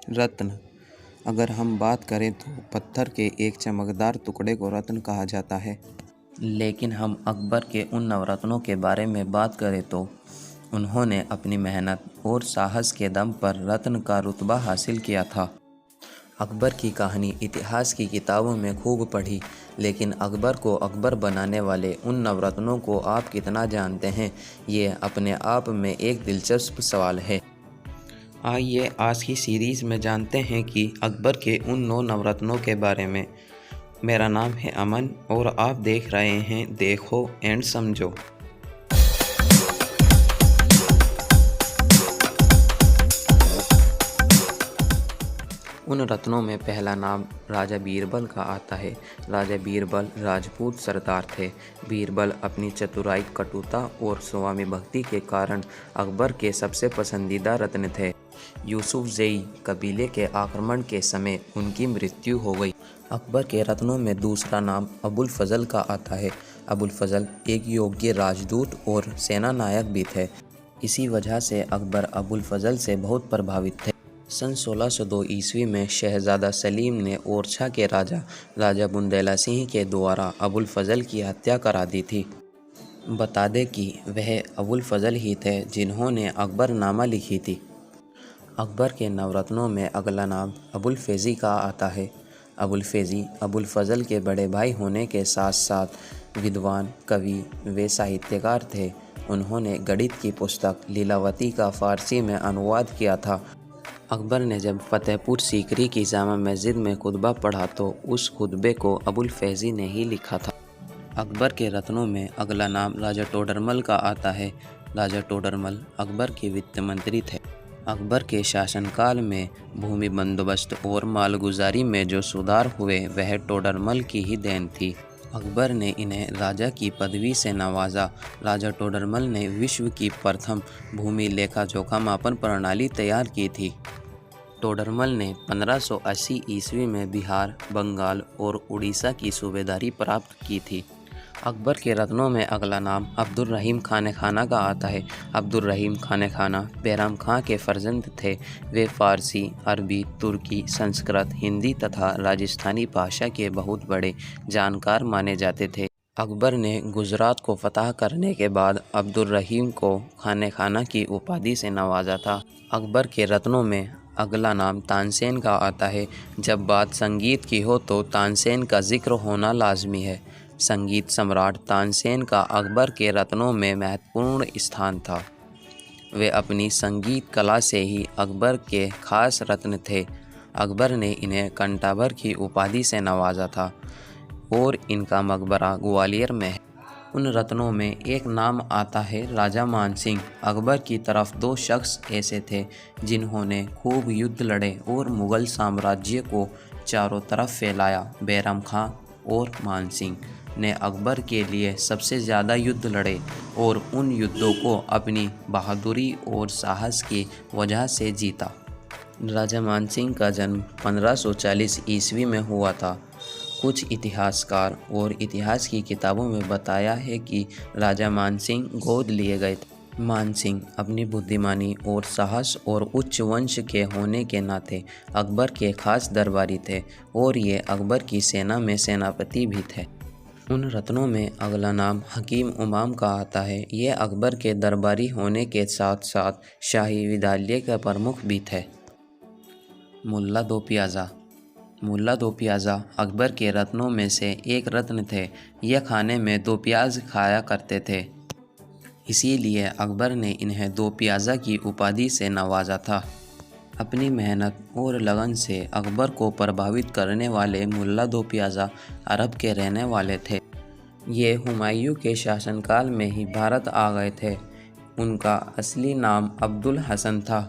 रत्न। अगर हम बात करें तो पत्थर के एक चमकदार टुकड़े को रत्न कहा जाता है। लेकिन हम अकबर के उन नवरत्नों के बारे में बात करें तो उन्होंने अपनी मेहनत और साहस के दम पर रत्न का रुतबा हासिल किया था। अकबर की कहानी इतिहास की किताबों में खूब पढ़ी, लेकिन अकबर को अकबर बनाने वाले उन नवरत्नों को आप कितना जानते हैं, ये अपने आप में एक दिलचस्प सवाल है। आइए आज की सीरीज़ में जानते हैं कि अकबर के उन 9 नवरत्नों के बारे में। मेरा नाम है अमन और आप देख रहे हैं देखो एंड समझो। उन रत्नों में पहला नाम राजा बीरबल का आता है। राजा बीरबल राजपूत सरदार थे। बीरबल अपनी चतुराई, कटुता और स्वामी भक्ति के कारण अकबर के सबसे पसंदीदा रत्न थे। यूसुफजई कबीले के आक्रमण के समय उनकी मृत्यु हो गई। अकबर के रत्नों में दूसरा नाम अबुल फजल का आता है। अबुल फजल एक योग्य राजदूत और सेना नायक भी थे। इसी वजह से अकबर अबुल फजल से बहुत प्रभावित थे। सन 1602 ईस्वी में शहजादा सलीम ने ओरछा के राजा बुंदेला सिंह के द्वारा अबुल फजल की हत्या करा दी थी। बता दें कि वह अबुल फजल ही थे जिन्होंने अकबरनामा लिखी थी। अकबर के नवरत्नों में अगला नाम अबुल फैज़ी का आता है। अबुल फैज़ी अबुल फजल के बड़े भाई होने के साथ साथ विद्वान, कवि व साहित्यकार थे। उन्होंने गणित की पुस्तक लीलावती का फ़ारसी में अनुवाद किया था। अकबर ने जब फतेहपुर सीकरी की जामा मस्जिद में खुतबा पढ़ा तो उस खुतबे को अबुल फैज़ी ने ही लिखा था। अकबर के रत्नों में अगला नाम राजा टोडरमल का आता है। राजा टोडरमल अकबर के वित्त मंत्री थे। अकबर के शासनकाल में भूमि बंदोबस्त और मालगुजारी में जो सुधार हुए वह टोडरमल की ही देन थी। अकबर ने इन्हें राजा की पदवी से नवाजा। राजा टोडरमल ने विश्व की प्रथम भूमि लेखा जोखा मापन प्रणाली तैयार की थी। टोडरमल ने 1580 ईस्वी में बिहार, बंगाल और उड़ीसा की सूबेदारी प्राप्त की थी। अकबर के रत्नों में अगला नाम अब्दुल रहीम खान खाना का आता है। अब्दुल रहीम खान खाना बैराम खां के फर्जंद थे। वे फ़ारसी, अरबी, तुर्की, संस्कृत, हिंदी तथा राजस्थानी भाषा के बहुत बड़े जानकार माने जाते थे। अकबर ने गुजरात को फतह करने के बाद अब्दुल रहीम को खान खाना की उपाधि से नवाजा था। अकबर के रत्नों में अगला नाम तानसेन का आता है। जब बात संगीत की हो तो तानसेन का जिक्र होना लाजमी है। संगीत सम्राट तानसेन का अकबर के रत्नों में महत्वपूर्ण स्थान था। वे अपनी संगीत कला से ही अकबर के खास रत्न थे। अकबर ने इन्हें कंटाभर की उपाधि से नवाजा था और इनका मकबरा ग्वालियर में है। उन रत्नों में एक नाम आता है राजा मानसिंह। अकबर की तरफ 2 शख्स ऐसे थे जिन्होंने खूब युद्ध लड़े और मुग़ल साम्राज्य को चारों तरफ फैलाया। बैराम खां और मानसिंह ने अकबर के लिए सबसे ज़्यादा युद्ध लड़े और उन युद्धों को अपनी बहादुरी और साहस की वजह से जीता। राजा मानसिंह का जन्म 1540 ईस्वी में हुआ था। कुछ इतिहासकार और इतिहास की किताबों में बताया है कि राजा मानसिंह गोद लिए गए थे। मानसिंह अपनी बुद्धिमानी और साहस और उच्च वंश के होने के नाते अकबर के खास दरबारी थे और ये अकबर की सेना में सेनापति भी थे। उन रत्नों में अगला नाम हकीम उमाम का आता है। ये अकबर के दरबारी होने के साथ साथ शाही विद्यालय के प्रमुख भी थे। मुल्ला दो प्याज़ा। मुल्ला दो प्याज़ा अकबर के रत्नों में से एक रत्न थे। यह खाने में 2 प्याज खाया करते थे, इसीलिए अकबर ने इन्हें 2 प्याज़ा की उपाधि से नवाजा था। अपनी मेहनत और लगन से अकबर को प्रभावित करने वाले मुल्ला दो प्याज़ा अरब के रहने वाले थे। ये हुमायूं के शासनकाल में ही भारत आ गए थे। उनका असली नाम अब्दुल हसन था।